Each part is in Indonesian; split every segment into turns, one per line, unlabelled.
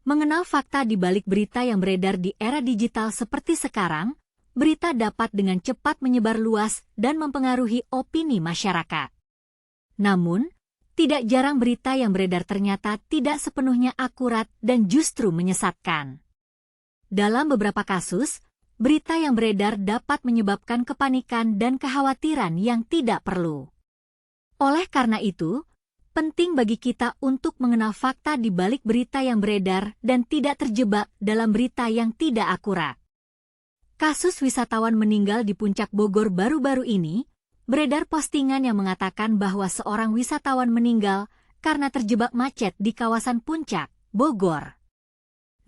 Mengenal fakta di balik berita yang beredar di era digital seperti sekarang, berita dapat dengan cepat menyebar luas dan mempengaruhi opini masyarakat. Namun, tidak jarang berita yang beredar ternyata tidak sepenuhnya akurat dan justru menyesatkan. Dalam beberapa kasus, berita yang beredar dapat menyebabkan kepanikan dan kekhawatiran yang tidak perlu. Oleh karena itu, penting bagi kita untuk mengenal fakta di balik berita yang beredar dan tidak terjebak dalam berita yang tidak akurat. Kasus wisatawan meninggal di Puncak Bogor baru-baru ini, beredar postingan yang mengatakan bahwa seorang wisatawan meninggal karena terjebak macet di kawasan Puncak, Bogor.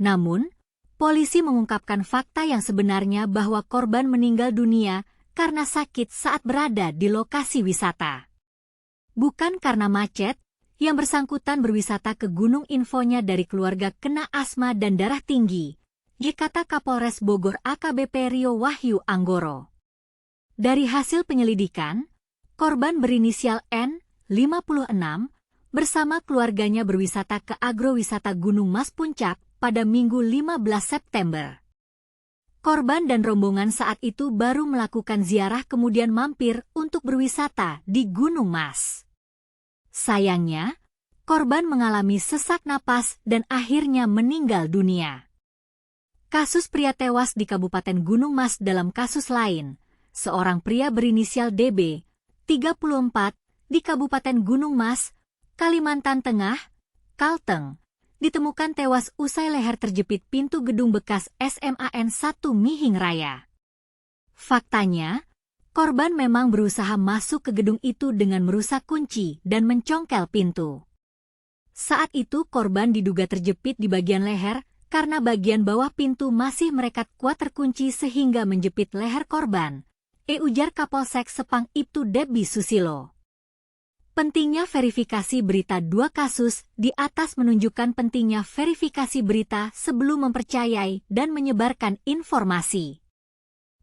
Namun, polisi mengungkapkan fakta yang sebenarnya bahwa korban meninggal dunia karena sakit saat berada di lokasi wisata. Bukan karena macet, yang bersangkutan berwisata ke gunung, infonya dari keluarga kena asma dan darah tinggi, kata Kapolres Bogor AKBP Rio Wahyu Anggoro. Dari hasil penyelidikan, korban berinisial N, 56, bersama keluarganya berwisata ke agrowisata Gunung Mas Puncak pada Minggu 15 September. Korban dan rombongan saat itu baru melakukan ziarah kemudian mampir untuk berwisata di Gunung Mas. Sayangnya, korban mengalami sesak napas dan akhirnya meninggal dunia. Kasus pria tewas di Kabupaten Gunung Mas. Dalam kasus lain, seorang pria berinisial DB, 34, di Kabupaten Gunung Mas, Kalimantan Tengah, Kalteng, ditemukan tewas usai leher terjepit pintu gedung bekas SMAN 1 Mihing Raya. Faktanya, korban memang berusaha masuk ke gedung itu dengan merusak kunci dan mencongkel pintu. Saat itu korban diduga terjepit di bagian leher karena bagian bawah pintu masih merekat kuat terkunci sehingga menjepit leher korban, ujar Kapolsek Sepang Ibtu Debbie Susilo. Pentingnya verifikasi berita. Dua kasus di atas menunjukkan pentingnya verifikasi berita sebelum mempercayai dan menyebarkan informasi.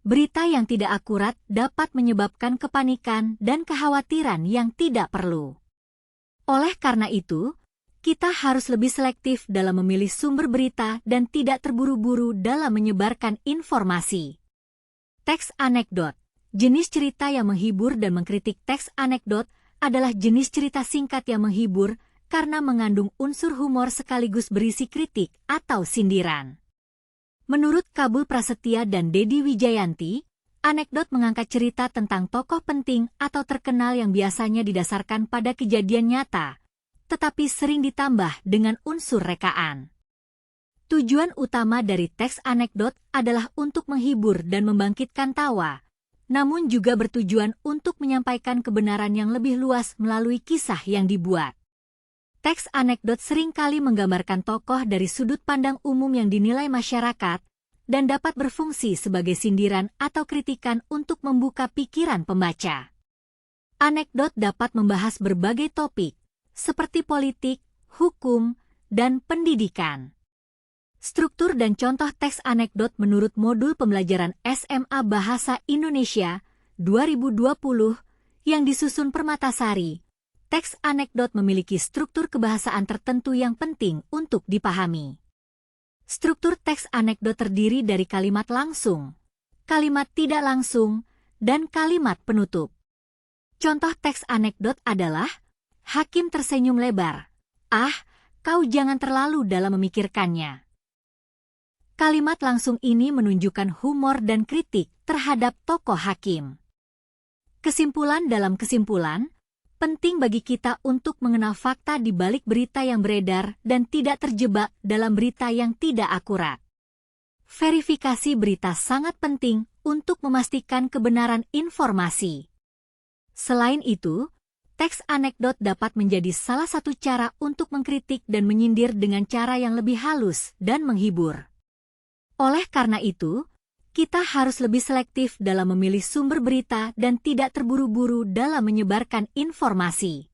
Berita yang tidak akurat dapat menyebabkan kepanikan dan kekhawatiran yang tidak perlu. Oleh karena itu, kita harus lebih selektif dalam memilih sumber berita dan tidak terburu-buru dalam menyebarkan informasi. Teks anekdot. Jenis cerita yang menghibur dan mengkritik. Teks anekdot adalah jenis cerita singkat yang menghibur karena mengandung unsur humor sekaligus berisi kritik atau sindiran. Menurut Kabul Prasetya dan Dedi Wijayanti, anekdot mengangkat cerita tentang tokoh penting atau terkenal yang biasanya didasarkan pada kejadian nyata, tetapi sering ditambah dengan unsur rekaan. Tujuan utama dari teks anekdot adalah untuk menghibur dan membangkitkan tawa, namun juga bertujuan untuk menyampaikan kebenaran yang lebih luas melalui kisah yang dibuat. Teks anekdot seringkali menggambarkan tokoh dari sudut pandang umum yang dinilai masyarakat dan dapat berfungsi sebagai sindiran atau kritikan untuk membuka pikiran pembaca. Anekdot dapat membahas berbagai topik, seperti politik, hukum, dan pendidikan. Struktur dan contoh teks anekdot menurut modul pembelajaran SMA Bahasa Indonesia 2020 yang disusun Permatasari. Teks anekdot memiliki struktur kebahasaan tertentu yang penting untuk dipahami. Struktur teks anekdot terdiri dari kalimat langsung, kalimat tidak langsung, dan kalimat penutup. Contoh teks anekdot adalah, Hakim tersenyum lebar. Ah, kau jangan terlalu dalam memikirkannya. Kalimat langsung ini menunjukkan humor dan kritik terhadap tokoh hakim. Kesimpulan dalam kesimpulan, penting bagi kita untuk mengenal fakta di balik berita yang beredar dan tidak terjebak dalam berita yang tidak akurat. Verifikasi berita sangat penting untuk memastikan kebenaran informasi. Selain itu, teks anekdot dapat menjadi salah satu cara untuk mengkritik dan menyindir dengan cara yang lebih halus dan menghibur. Oleh karena itu, kita harus lebih selektif dalam memilih sumber berita dan tidak terburu-buru dalam menyebarkan informasi.